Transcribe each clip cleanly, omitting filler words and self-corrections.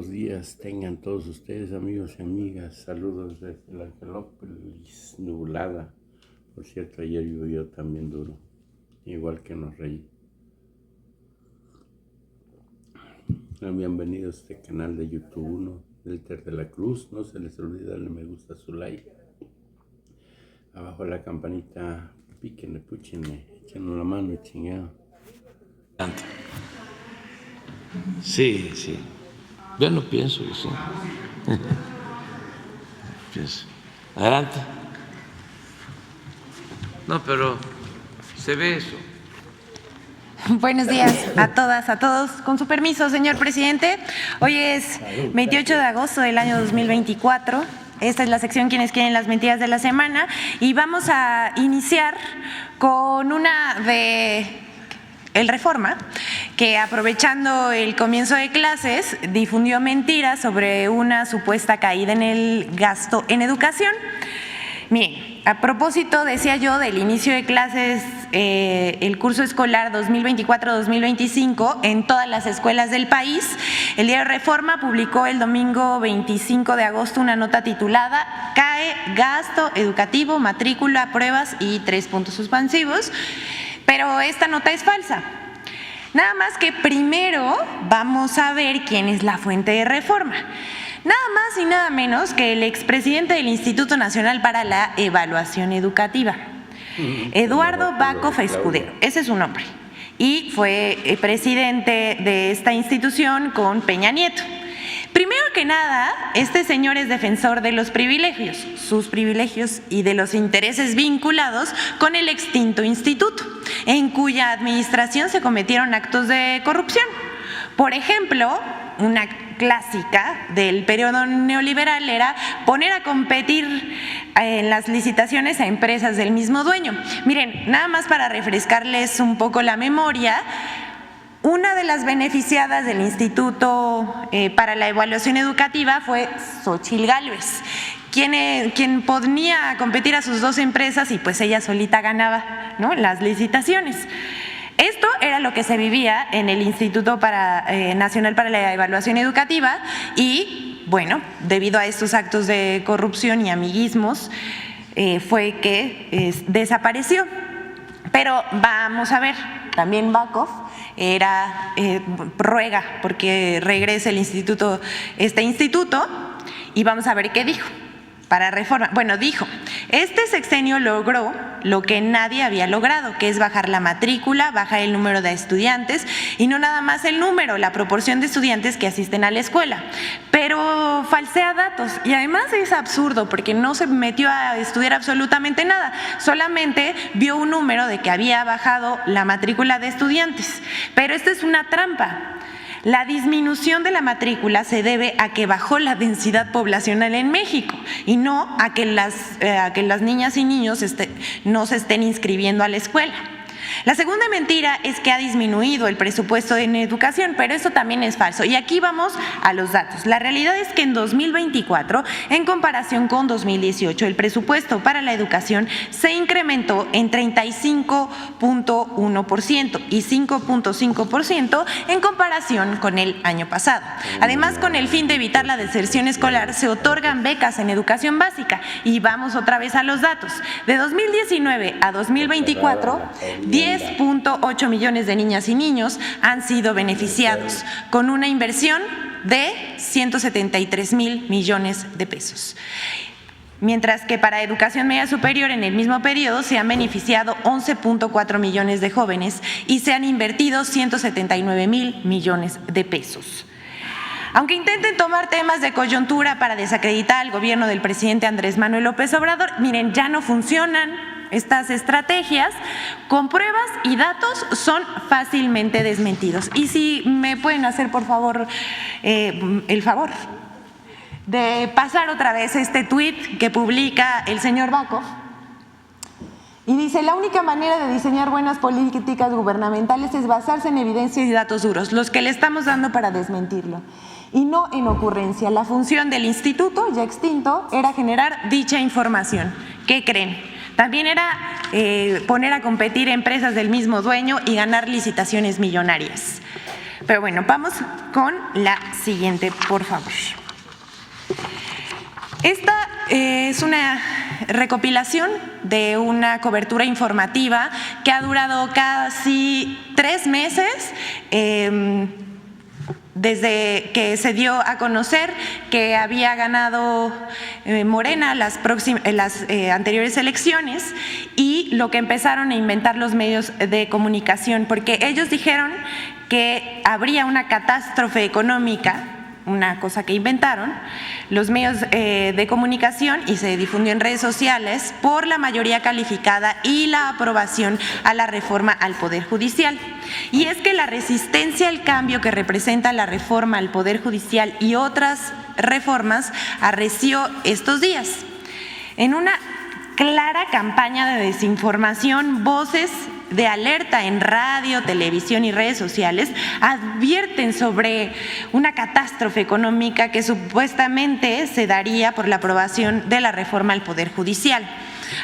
Buenos días tengan todos ustedes, amigos y amigas. Saludos desde la Angelópolis nublada. Por cierto, ayer llovió también duro, igual que en Los Reyes. Bienvenidos a este canal de YouTube 1, Delter de la Cruz. No se les olvide darle me gusta, su like. Abajo la campanita, píquenle, púchenle, échenos la mano y chingado. Sí, sí. Yo no pienso que sí. Pienso. Adelante. No, pero se ve eso. Buenos días a todas, a todos. Con su permiso, señor presidente, hoy es 28 de agosto del año 2024. Esta es la sección Quienes quieren las mentiras de la semana y vamos a iniciar con una de El Reforma, que aprovechando el comienzo de clases difundió mentiras sobre una supuesta caída en el gasto en educación. Miren, a propósito, decía yo, del inicio de clases, el curso escolar 2024-2025 en todas las escuelas del país, el diario Reforma publicó el domingo 25 de agosto una nota titulada "Cae gasto educativo, matrícula, pruebas y 3 puntos suspensivos", pero esta nota es falsa. Nada más que primero vamos a ver quién es la fuente de Reforma. Nada más y nada menos que el expresidente del Instituto Nacional para la Evaluación Educativa, Eduardo Backhoff Escudero, ese es su nombre, y fue presidente de esta institución con Peña Nieto. Primero que nada, este señor es defensor de los privilegios, sus privilegios y de los intereses vinculados con el extinto instituto, en cuya administración se cometieron actos de corrupción. Por ejemplo, una clásica del periodo neoliberal era poner a competir en las licitaciones a empresas del mismo dueño. Miren, nada más para refrescarles un poco la memoria, una de las beneficiadas del Instituto para la Evaluación Educativa fue Xóchitl Gálvez, quien ponía a competir a sus dos empresas y pues ella solita ganaba, ¿no?, las licitaciones. Esto era lo que se vivía en el Instituto Nacional para la Evaluación Educativa y, bueno, debido a estos actos de corrupción y amiguismos, fue que desapareció. Pero vamos a ver, también Backhoff ruega porque regrese este instituto, y vamos a ver qué dijo para Reforma. Bueno, dijo: este sexenio logró lo que nadie había logrado, que es bajar la matrícula, bajar el número de estudiantes, y no nada más el número, la proporción de estudiantes que asisten a la escuela, pero falsea datos y además es absurdo porque no se metió a estudiar absolutamente nada, solamente vio un número de que había bajado la matrícula de estudiantes, pero esta es una trampa. La disminución de la matrícula se debe a que bajó la densidad poblacional en México y no a que las niñas y niños no se estén inscribiendo a la escuela. La segunda mentira es que ha disminuido el presupuesto en educación, pero eso también es falso. Y aquí vamos a los datos. La realidad es que en 2024, en comparación con 2018, el presupuesto para la educación se incrementó en 35.1% y 5.5% en comparación con el año pasado. Además, con el fin de evitar la deserción escolar, se otorgan becas en educación básica. Y vamos otra vez a los datos. De 2019 a 2024, 10.8 millones de niñas y niños han sido beneficiados, con una inversión de 173,000 millones de pesos. Mientras que para educación media superior en el mismo periodo se han beneficiado 11.4 millones de jóvenes y se han invertido 179,000 millones de pesos. Aunque intenten tomar temas de coyuntura para desacreditar al gobierno del presidente Andrés Manuel López Obrador, miren, ya no funcionan. Estas estrategias con pruebas y datos son fácilmente desmentidos. Y si me pueden hacer, por favor, el favor de pasar otra vez este tuit que publica el señor Backhoff. Y dice: la única manera de diseñar buenas políticas gubernamentales es basarse en evidencia y datos duros, los que le estamos dando para desmentirlo, y no en ocurrencia. La función del instituto, ya extinto, era generar dicha información. ¿Qué creen? También era poner a competir empresas del mismo dueño y ganar licitaciones millonarias. Pero bueno, vamos con la siguiente, por favor. Esta es una recopilación de una cobertura informativa que ha durado casi 3 meses, desde que se dio a conocer que había ganado Morena las anteriores elecciones, y lo que empezaron a inventar los medios de comunicación, porque ellos dijeron que habría una catástrofe económica, una cosa que inventaron los medios de comunicación y se difundió en redes sociales, por la mayoría calificada y la aprobación a la reforma al Poder Judicial. Y es que la resistencia al cambio que representa la reforma al Poder Judicial y otras reformas arreció estos días. En una clara campaña de desinformación, voces de alerta en radio, televisión y redes sociales advierten sobre una catástrofe económica que supuestamente se daría por la aprobación de la reforma al Poder Judicial.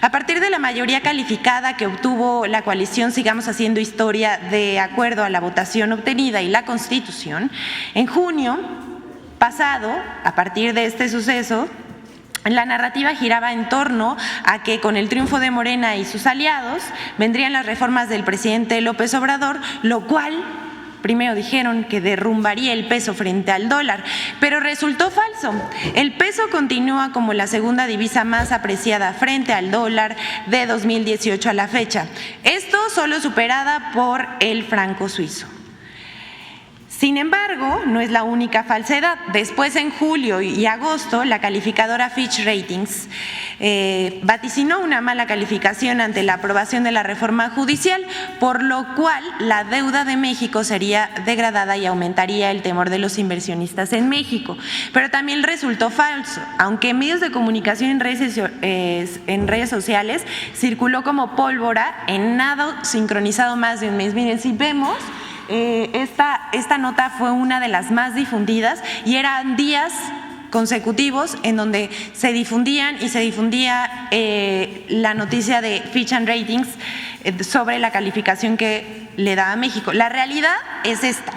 A partir de la mayoría calificada que obtuvo la coalición Sigamos Haciendo Historia de acuerdo a la votación obtenida y la Constitución, en junio pasado, a partir de este suceso, la narrativa giraba en torno a que con el triunfo de Morena y sus aliados vendrían las reformas del presidente López Obrador, lo cual primero dijeron que derrumbaría el peso frente al dólar, pero resultó falso. El peso continúa como la segunda divisa más apreciada frente al dólar de 2018 a la fecha. Esto solo superada por el franco suizo. Sin embargo, no es la única falsedad. Después, en julio y agosto, la calificadora Fitch Ratings vaticinó una mala calificación ante la aprobación de la reforma judicial, por lo cual la deuda de México sería degradada y aumentaría el temor de los inversionistas en México. Pero también resultó falso, aunque en medios de comunicación en redes sociales circuló como pólvora, en nada sincronizado más de un mes. Miren, si vemos, esta nota fue una de las más difundidas y eran días consecutivos en donde se difundía la noticia de Fitch Ratings sobre la calificación que le da a México. La realidad es esta,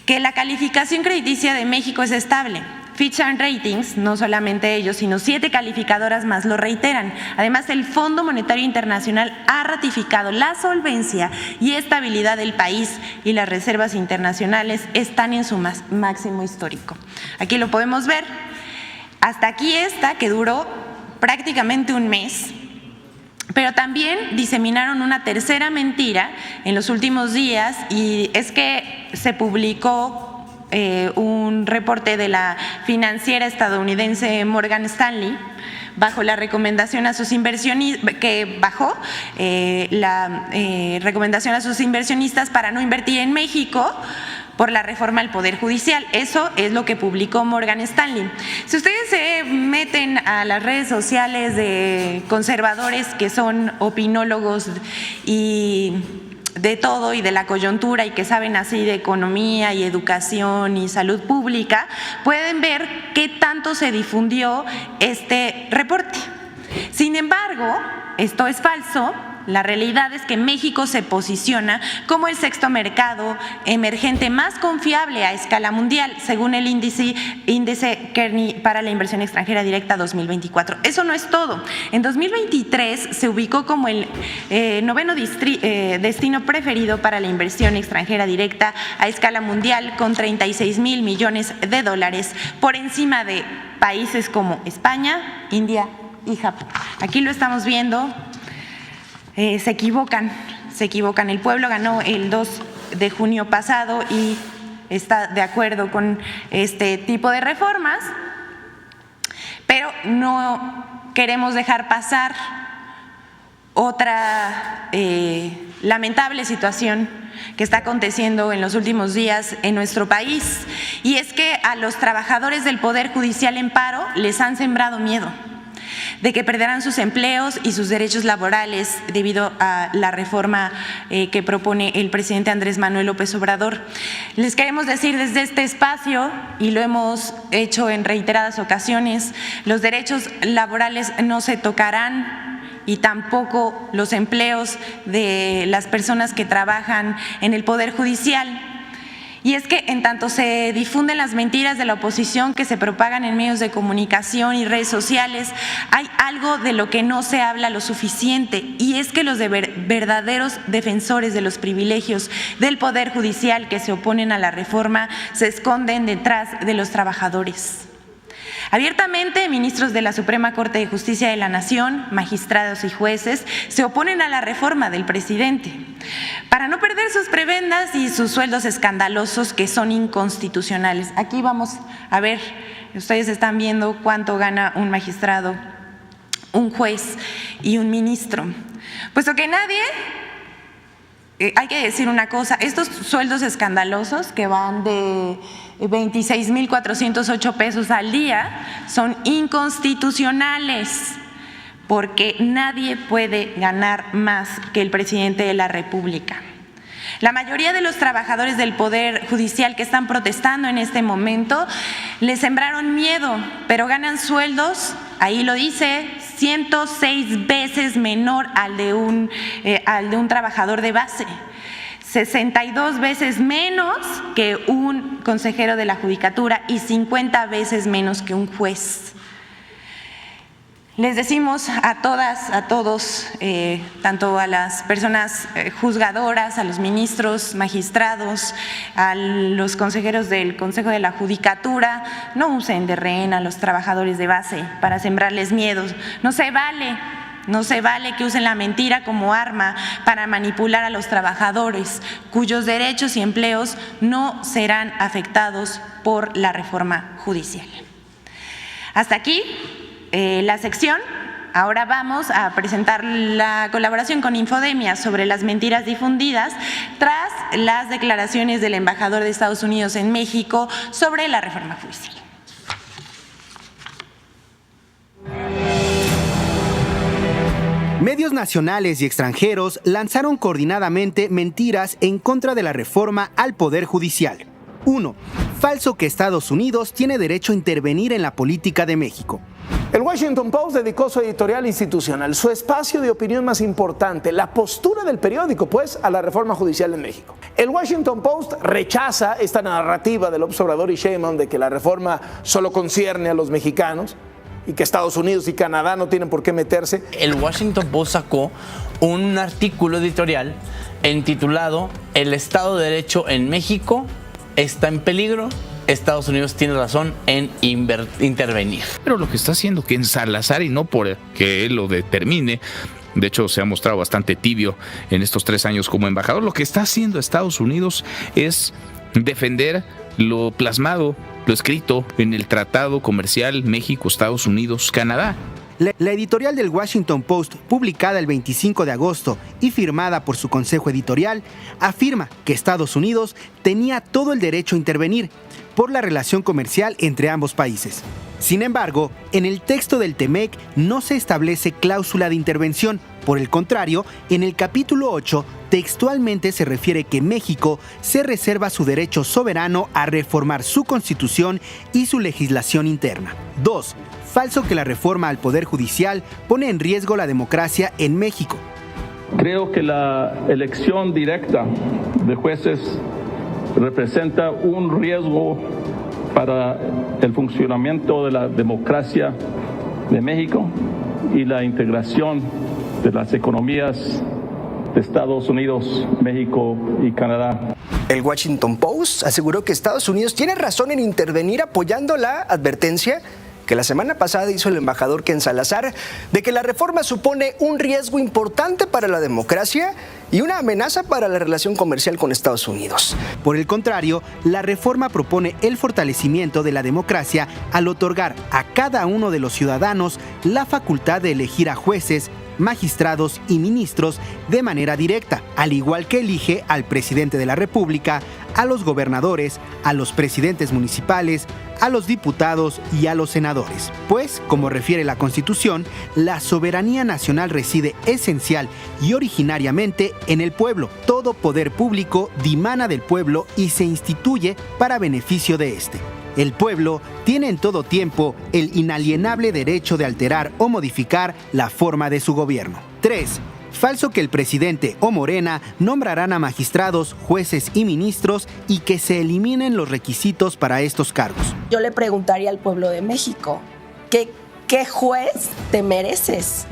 que la calificación crediticia de México es estable. Fitch Ratings, no solamente ellos, sino 7 calificadoras más lo reiteran. Además, el Fondo Monetario Internacional ha ratificado la solvencia y estabilidad del país y las reservas internacionales están en su máximo histórico. Aquí lo podemos ver. Hasta aquí esta, que duró prácticamente un mes. Pero también diseminaron una tercera mentira en los últimos días, y es que se publicó un reporte de la financiera estadounidense Morgan Stanley bajo la recomendación a sus inversionistas, que bajó la recomendación a sus inversionistas para no invertir en México por la reforma al Poder Judicial. Eso es lo que publicó Morgan Stanley. Si ustedes se meten a las redes sociales de conservadores que son opinólogos y de todo y de la coyuntura y que saben así de economía y educación y salud pública, pueden ver qué tanto se difundió este reporte. Sin embargo, esto es falso. La realidad es que México se posiciona como el 6º mercado emergente más confiable a escala mundial, según el índice Kearney para la inversión extranjera directa 2024. Eso no es todo. En 2023 se ubicó como el 9º destino preferido para la inversión extranjera directa a escala mundial, con 36,000 millones de dólares, por encima de países como España, India y Japón. Aquí lo estamos viendo. Se equivocan. El pueblo ganó el 2 de junio pasado y está de acuerdo con este tipo de reformas, pero no queremos dejar pasar otra lamentable situación que está aconteciendo en los últimos días en nuestro país, y es que a los trabajadores del Poder Judicial en paro les han sembrado miedo de que perderán sus empleos y sus derechos laborales debido a la reforma que propone el presidente Andrés Manuel López Obrador. Les queremos decir desde este espacio, y lo hemos hecho en reiteradas ocasiones, los derechos laborales no se tocarán, y tampoco los empleos de las personas que trabajan en el Poder Judicial. Y es que en tanto se difunden las mentiras de la oposición que se propagan en medios de comunicación y redes sociales, hay algo de lo que no se habla lo suficiente, y es que los verdaderos defensores de los privilegios del Poder Judicial que se oponen a la reforma se esconden detrás de los trabajadores. Abiertamente, ministros de la Suprema Corte de Justicia de la Nación, magistrados y jueces se oponen a la reforma del presidente para no perder sus prebendas y sus sueldos escandalosos que son inconstitucionales. Aquí vamos a ver, ustedes están viendo cuánto gana un magistrado, un juez y un ministro. Puesto que nadie, hay que decir una cosa, estos sueldos escandalosos que van de 26,408 pesos al día son inconstitucionales, porque nadie puede ganar más que el presidente de la República. La mayoría de los trabajadores del Poder Judicial que están protestando en este momento les sembraron miedo, pero ganan sueldos, ahí lo dice, 106 veces menor al de un trabajador de base. 62 veces menos que un consejero de la Judicatura y 50 veces menos que un juez. Les decimos a todas, a todos, tanto a las personas juzgadoras, a los ministros, magistrados, a los consejeros del Consejo de la Judicatura, no usen de rehén a los trabajadores de base para sembrarles miedos. No se vale. No se vale que usen la mentira como arma para manipular a los trabajadores, cuyos derechos y empleos no serán afectados por la reforma judicial. Hasta aquí la sección. Ahora vamos a presentar la colaboración con Infodemia sobre las mentiras difundidas tras las declaraciones del embajador de Estados Unidos en México sobre la reforma judicial. Medios nacionales y extranjeros lanzaron coordinadamente mentiras en contra de la reforma al Poder Judicial. 1. Falso que Estados Unidos tiene derecho a intervenir en la política de México. El Washington Post dedicó su editorial institucional, su espacio de opinión más importante, la postura del periódico, pues, a la reforma judicial en México. El Washington Post rechaza esta narrativa de López Obrador y Sheinbaum de que la reforma solo concierne a los mexicanos y que Estados Unidos y Canadá no tienen por qué meterse. El Washington Post sacó un artículo editorial intitulado "El Estado de Derecho en México está en peligro. Estados Unidos tiene razón en intervenir". Pero lo que está haciendo que en Salazar, y no por que él lo determine, de hecho se ha mostrado bastante tibio en estos 3 años como embajador, lo que está haciendo Estados Unidos es defender lo plasmado, lo escrito en el Tratado Comercial México, Estados Unidos, Canadá. La editorial del Washington Post, publicada el 25 de agosto y firmada por su consejo editorial, afirma que Estados Unidos tenía todo el derecho a intervenir por la relación comercial entre ambos países. Sin embargo, en el texto del TEMEC no se establece cláusula de intervención. Por el contrario, en el capítulo 8 textualmente se refiere que México se reserva su derecho soberano a reformar su constitución y su legislación interna. 2. Falso que la reforma al Poder Judicial pone en riesgo la democracia en México. Creo que la elección directa de jueces representa un riesgo para el funcionamiento de la democracia de México y la integración de las economías de Estados Unidos, México y Canadá. El Washington Post aseguró que Estados Unidos tiene razón en intervenir, apoyando la advertencia que la semana pasada hizo el embajador Ken Salazar de que la reforma supone un riesgo importante para la democracia y una amenaza para la relación comercial con Estados Unidos. Por el contrario, la reforma propone el fortalecimiento de la democracia al otorgar a cada uno de los ciudadanos la facultad de elegir a jueces, magistrados y ministros de manera directa, al igual que elige al presidente de la República, a los gobernadores, a los presidentes municipales, a los diputados y a los senadores. Pues, como refiere la Constitución, la soberanía nacional reside esencial y originariamente en el pueblo. Todo poder público dimana del pueblo y se instituye para beneficio de éste. El pueblo tiene en todo tiempo el inalienable derecho de alterar o modificar la forma de su gobierno. 3. Falso que el presidente o Morena nombrarán a magistrados, jueces y ministros y que se eliminen los requisitos para estos cargos. Yo le preguntaría al pueblo de México, ¿qué juez te mereces?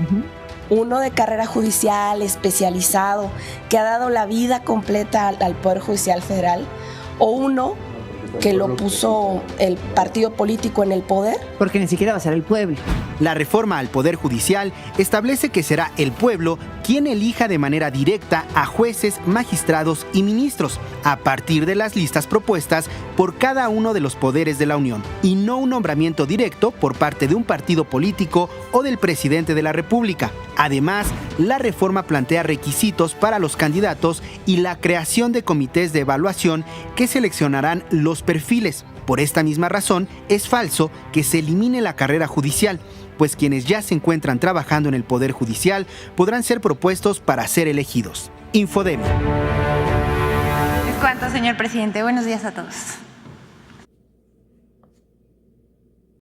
Uno de carrera judicial, especializado, que ha dado la vida completa al Poder Judicial Federal, o uno que lo puso el partido político en el poder. Porque ni siquiera va a ser el pueblo. La reforma al Poder Judicial establece que será el pueblo quien elija de manera directa a jueces, magistrados y ministros, a partir de las listas propuestas por cada uno de los poderes de la Unión, y no un nombramiento directo por parte de un partido político o del presidente de la República. Además, la reforma plantea requisitos para los candidatos y la creación de comités de evaluación que seleccionarán los perfiles. Por esta misma razón, es falso que se elimine la carrera judicial, pues quienes ya se encuentran trabajando en el Poder Judicial podrán ser propuestos para ser elegidos. Infodemia. Es cuanto, señor presidente. Buenos días a todos.